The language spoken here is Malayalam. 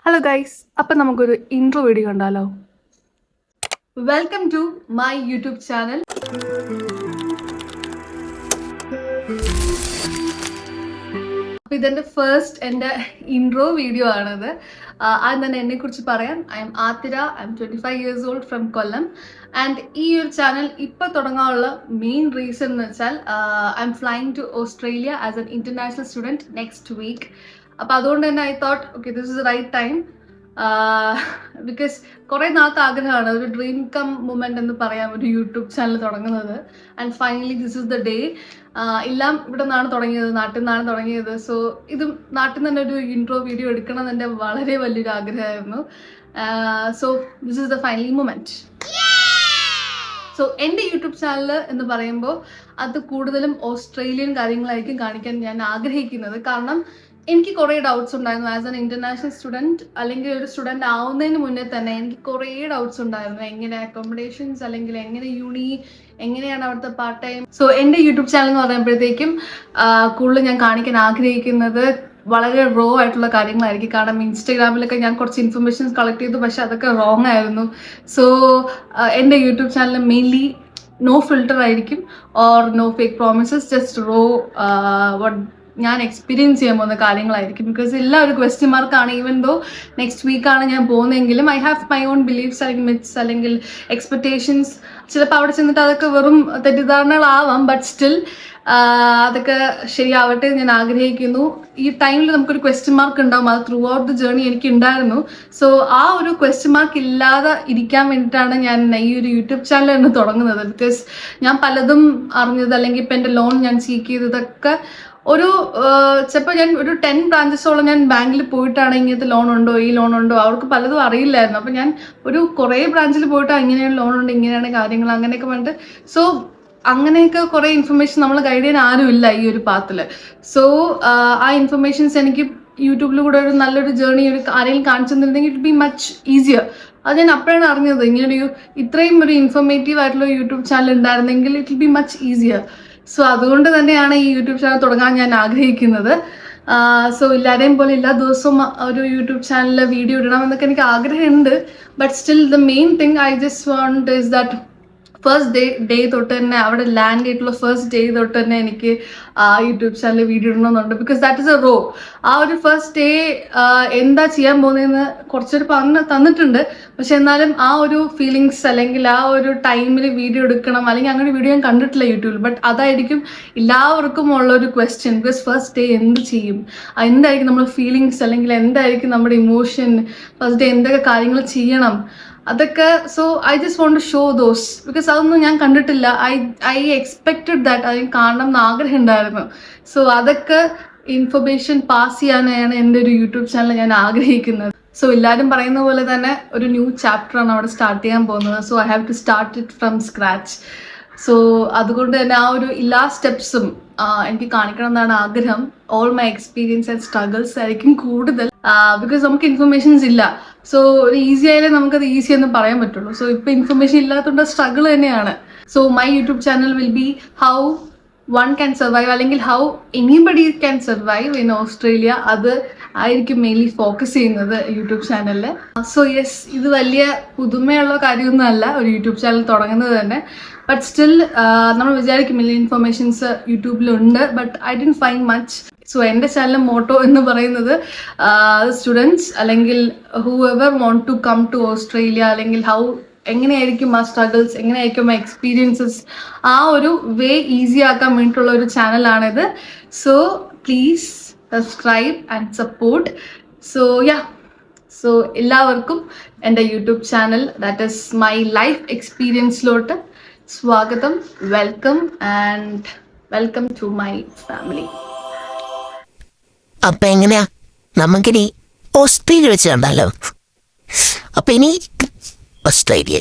ഹലോ ഗൈസ്, അപ്പം നമുക്കൊരു ഇൻട്രോ വീഡിയോ കണ്ടാലോ? Welcome to my YouTube channel. അപ്പം ഇതെൻ്റെ എൻ്റെ ഇൻട്രോ വീഡിയോ ആണത്. ആദ്യം തന്നെ എന്നെക്കുറിച്ച് പറയാം. I am Athira. I am 25 years old from Kollam. And ഈ ഒരു ചാനൽ ഇപ്പോൾ തുടങ്ങാനുള്ള മെയിൻ റീസൺ എന്ന് വെച്ചാൽ I am flying to Australia as an international student next week. അപ്പോൾ അതുകൊണ്ട് തന്നെ I thought okay, this is the right time. Because കുറേ നാളത്തെ ആഗ്രഹമാണ്, ഒരു ഡ്രീം കം മൂമെൻ്റ് എന്ന് പറയാം, ഒരു യൂട്യൂബ് ചാനൽ തുടങ്ങുന്നത്. And finally this is the day. എല്ലാം ഇവിടെ നിന്നാണ് തുടങ്ങിയത്, നാട്ടിൽ നിന്നാണ് തുടങ്ങിയത്. സോ ഇതും നാട്ടിൽ നിന്ന് തന്നെ ഒരു ഇൻട്രോ വീഡിയോ എടുക്കണം എന്ന് എൻ്റെ വളരെ വലിയൊരു ആഗ്രഹമായിരുന്നു. So this is the finally moment. So എൻ്റെ യൂട്യൂബ് ചാനൽ എന്ന് പറയുമ്പോൾ അത് കൂടുതലും ഓസ്ട്രേലിയൻ കാര്യങ്ങളായിരിക്കും കാണിക്കാൻ ഞാൻ ആഗ്രഹിക്കുന്നത്. കാരണം എനിക്ക് കുറേ ഡൗട്ട്സ് ഉണ്ടായിരുന്നു ആസ് എൻ ഇൻ്റർനാഷണൽ സ്റ്റുഡൻറ്റ്, അല്ലെങ്കിൽ ഒരു സ്റ്റുഡൻറ്റ് ആവുന്നതിന് മുന്നേ തന്നെ എനിക്ക് കുറേ ഡൗട്ട്സ് ഉണ്ടായിരുന്നു. എങ്ങനെ അക്കോമഡേഷൻസ്, അല്ലെങ്കിൽ എങ്ങനെ എങ്ങനെയാണ് അവിടുത്തെ പാർട്ട് ടൈം. സോ എൻ്റെ യൂട്യൂബ് ചാനൽ എന്ന് പറയുമ്പോഴത്തേക്കും കൂടുതൽ ഞാൻ കാണിക്കാൻ ആഗ്രഹിക്കുന്നത് വളരെ റോ ആയിട്ടുള്ള കാര്യങ്ങളായിരിക്കും. കാരണം ഇൻസ്റ്റഗ്രാമിലൊക്കെ ഞാൻ കുറച്ച് ഇൻഫർമേഷൻസ് കളക്ട് ചെയ്തു, പക്ഷെ അതൊക്കെ റോങ് ആയിരുന്നു. സോ എൻ്റെ YouTube channel mainly no filter ആയിരിക്കും, or no fake promises, just raw ഞാൻ എക്സ്പീരിയൻസ് ചെയ്യാൻ പോകുന്ന കാര്യങ്ങളായിരിക്കും. ബിക്കോസ് എല്ലാം ഒരു ക്വസ്റ്റ്യൻ മാർക്കാണ്. ഈവൻ ദോ നെക്സ്റ്റ് വീക്കാണ് ഞാൻ പോകുന്നതെങ്കിലും I have my own beliefs അല്ലെങ്കിൽ മിത്സ് അല്ലെങ്കിൽ എക്സ്പെക്ടേഷൻസ്. ചിലപ്പോൾ അവിടെ ചെന്നിട്ട് അതൊക്കെ വെറും തെറ്റിദ്ധാരണകളാവാം, ബട്ട് സ്റ്റിൽ അതൊക്കെ ശരിയാവട്ടെ എന്ന് ഞാൻ ആഗ്രഹിക്കുന്നു. ഈ ടൈമിൽ നമുക്കൊരു ക്വസ്റ്റ്യൻ മാർക്ക് ഉണ്ടാവും, അത് ത്രൂ ഔട്ട് ദ ജേർണി എനിക്ക് ഉണ്ടായിരുന്നു. സോ ആ ഒരു ക്വസ്റ്റ്യൻ മാർക്ക് ഇല്ലാതെ ഇരിക്കാൻ വേണ്ടിയിട്ടാണ് ഞാൻ ഈ ഒരു യൂട്യൂബ് ചാനൽ തന്നെ തുടങ്ങുന്നത്. ബിക്കോസ് ഞാൻ പലതും അറിഞ്ഞത്, അല്ലെങ്കിൽ ഇപ്പം എൻ്റെ ലോൺ ഞാൻ സീക്ക് ചെയ്തതൊക്കെ ഒരു ചിലപ്പോൾ ഞാൻ ഒരു 10 ബ്രാഞ്ചസോളം ഞാൻ ബാങ്കിൽ പോയിട്ടാണ് ഇങ്ങനത്തെ ലോൺ ഉണ്ടോ, ഈ ലോൺ ഉണ്ടോ, അവർക്ക് പലതും അറിയില്ലായിരുന്നു. അപ്പം ഞാൻ ഒരു കുറേ ബ്രാഞ്ചിൽ പോയിട്ട് ഇങ്ങനെയാണ് ലോൺ ഉണ്ട്, ഇങ്ങനെയാണ് കാര്യങ്ങൾ, അങ്ങനെയൊക്കെ പറഞ്ഞിട്ട്. സോ അങ്ങനെയൊക്കെ കുറേ ഇൻഫർമേഷൻ നമ്മൾ ഗൈഡ് ചെയ്യാൻ ആരുമില്ല ഈ ഒരു പാത്തിൽ. സോ ആ ഇൻഫർമേഷൻസ് എനിക്ക് യൂട്യൂബിൽ കൂടെ ഒരു നല്ലൊരു ജേർണി ഒരു ആരെങ്കിലും കാണിച്ചു തന്നിരുന്നെങ്കിൽ ഇറ്റ് ബി മച്ച് ഈസിയർ. അത് ഞാൻ അപ്പോഴാണ് അറിഞ്ഞത്, ഇങ്ങനൊരു ഇത്രയും ഒരു ഇൻഫോർമേറ്റീവ് ആയിട്ടുള്ള യൂട്യൂബ് ചാനൽ ഉണ്ടായിരുന്നെങ്കിൽ it will be much easier. So അതുകൊണ്ട് തന്നെയാണ് ഈ യൂട്യൂബ് ചാനൽ തുടങ്ങാൻ ഞാൻ ആഗ്രഹിക്കുന്നത്. സോ എല്ലാവരെയും പോലെ എല്ലാ ദിവസവും ഒരു യൂട്യൂബ് ചാനലിൽ വീഡിയോ ഇടണം എന്നൊക്കെ എനിക്ക് ആഗ്രഹമുണ്ട്. But still the main thing I just want is that first day തൊട്ട് തന്നെ, അവിടെ ലാൻഡ് ചെയ്തിട്ടുള്ള ഫസ്റ്റ് ഡേ തൊട്ട് തന്നെ എനിക്ക് യൂട്യൂബ് ചാനൽ വീഡിയോ ഇടണമെന്നുണ്ട്. Because that is a raw. ആ ഒരു ഫസ്റ്റ് ഡേ എന്താ ചെയ്യാൻ പോകുന്നതെന്ന് കുറച്ചൊരു തന്നിട്ടുണ്ട്. പക്ഷെ എന്നാലും ആ ഒരു ഫീലിങ്സ്, അല്ലെങ്കിൽ ആ ഒരു ടൈമിൽ വീഡിയോ എടുക്കണം, അല്ലെങ്കിൽ അങ്ങനെ വീഡിയോ ഞാൻ കണ്ടിട്ടില്ല യൂട്യൂബിൽ. ബട്ട് അതായിരിക്കും എല്ലാവർക്കും ഉള്ളൊരു ക്വസ്റ്റ്യൻ. ബിക്കോസ് ഫസ്റ്റ് ഡേ എന്ത് ചെയ്യും, എന്തായിരിക്കും നമ്മുടെ ഫീലിങ്സ്, അല്ലെങ്കിൽ എന്തായിരിക്കും നമ്മുടെ ഇമോഷൻ, ഫസ്റ്റ് ഡേ എന്തൊക്കെ കാര്യങ്ങൾ ചെയ്യണം, അതൊക്കെ. So I just want to show those. Because അതൊന്നും ഞാൻ കണ്ടിട്ടില്ല. ഐ എക്സ്പെക്റ്റഡ് ദാറ്റ്, അത് കാണണം എന്ന് ആഗ്രഹം ഉണ്ടായിരുന്നു. സോ അതൊക്കെ ഇൻഫർമേഷൻ പാസ് ചെയ്യാനാണ് എൻ്റെ ഒരു യൂട്യൂബ് ചാനൽ ഞാൻ ആഗ്രഹിക്കുന്നത്. സോ എല്ലാവരും പറയുന്ന പോലെ തന്നെ ഒരു ന്യൂ ചാപ്റ്ററാണ് അവിടെ സ്റ്റാർട്ട് ചെയ്യാൻ പോകുന്നത്. So I have to start it from scratch. So അതുകൊണ്ട് തന്നെ ആ ഒരു എല്ലാ സ്റ്റെപ്സും എനിക്ക് കാണിക്കണം എന്നാണ് ആഗ്രഹം. All my experience and struggles ആയിരിക്കും കൂടുതൽ. ബിക്കോസ് നമുക്ക് ഇൻഫർമേഷൻസ് ഇല്ല. സോ ഒരു ഈസി ആയാലേ നമുക്കത് ഈസി എന്ന് പറയാൻ പറ്റുള്ളൂ. സോ ഇപ്പോൾ ഇൻഫർമേഷൻ ഇല്ലാത്തതുകൊണ്ട് സ്ട്രഗിൾ തന്നെയാണ്. So my YouTube channel will be how one can survive, അല്ലെങ്കിൽ how anybody can survive in Australia. അത് ആയിരിക്കും മെയിൻലി ഫോക്കസ് ചെയ്യുന്നത് യൂട്യൂബ് ചാനലിൽ. സോ യെസ്, ഇത് വലിയ പുതുമയുള്ള കാര്യമൊന്നും അല്ല ഒരു യൂട്യൂബ് ചാനൽ തുടങ്ങുന്നത് തന്നെ. ബട്ട് സ്റ്റിൽ നമ്മൾ വിചാരിക്കും വലിയ ഇൻഫർമേഷൻസ് യൂട്യൂബിലുണ്ട്, but I didn't find much. So എൻ്റെ ചാനൽ മോട്ടോ എന്ന് പറയുന്നത് സ്റ്റുഡൻസ്, അല്ലെങ്കിൽ whoever want to come to Australia, അല്ലെങ്കിൽ എങ്ങനെയായിരിക്കും ആ സ്ട്രഗിൾസ്, എങ്ങനെയായിരിക്കും ആ എക്സ്പീരിയൻസസ്, ആ ഒരു വേ ഈസി ആക്കാൻ വേണ്ടിയിട്ടുള്ള ഒരു ചാനലാണിത്. So please subscribe and support. So so എല്ലാവർക്കും എൻ്റെ YouTube channel, that is my life എക്സ്പീരിയൻസിലോട്ട് സ്വാഗതം. Welcome and welcome to my family. അപ്പൊ എങ്ങനെയാ, നമുക്കിനി ഓസ്ട്രേലിയ വെച്ച് കണ്ടാലോ? അപ്പൊ ഇനി ഓസ്ട്രേലിയ